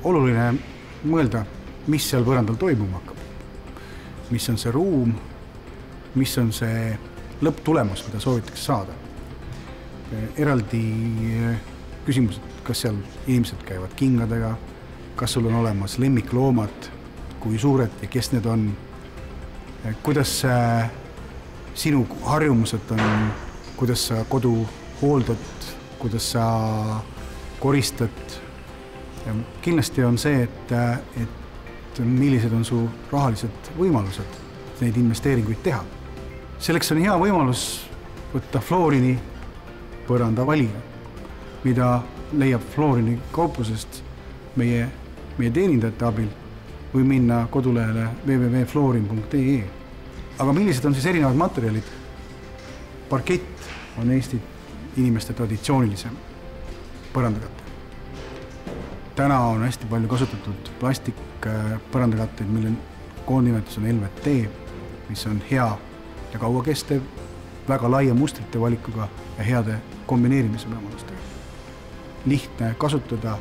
oluline mõelda, mis seal põrandal toimuma hakkab. Mis on see ruum, mis on see lõpptulemus, mida soovitakse saada. Eraldi küsimused, kas seal inimesed käivad kingadega, kas sul on olemas lemmikloomad, kui suured ja kes need on, kuidas sinu harjumused on, kuidas sa kodu hooldad, kuidas sa koristad. Ja kindlasti on see, et millised on su rahalised võimalused neid investeeringuid teha. Selleks on hea võimalus võtta Florini põranda valija, mida leiab Florini kauplusest meie teenindajate abil või minna kodulehele www.florin.ee. Aga millised on siis erinevad materjalid? Parkett on Eesti inimeste traditsioonilisem põrandakatte. Täna on hästi palju kasutatud plastikpõrandakatteid, mille koondnimetus on LVT, mis on hea ja kauakestev, väga laia mustrite valikuga ja heade kombineerimise võimalustega. Lihtne kasutada,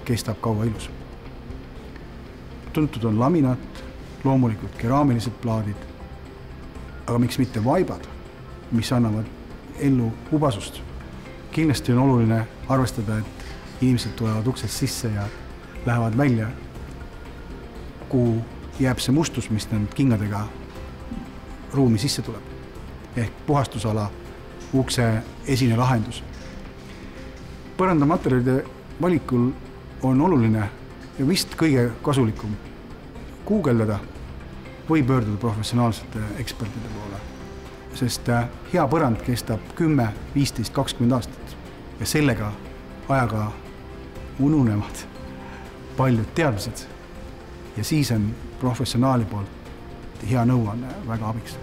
kestab kaua ilus. Tuntud on laminaat, loomulikult keraamilised plaadid, aga miks mitte vaibad, mis annavad ellu hubasust. Kindlasti on oluline arvestada, et inimesed tulevad uksest sisse ja lähevad välja, kuhu jääb see mustus, mis need kingadega ruumi sisse tuleb. Ehk puhastusala, ukse esine lahendus. Põrandamaterjalide valikul on oluline ja vist kõige kasulikum guugeldada või pöörduda professionaalsete ekspertide poole. Sest hea põrand kestab 10, 15, 20 aastat ja sellega ajaga ununevad paljud teadmised ja siis on professionaali poolt hea nõuanne väga abiks.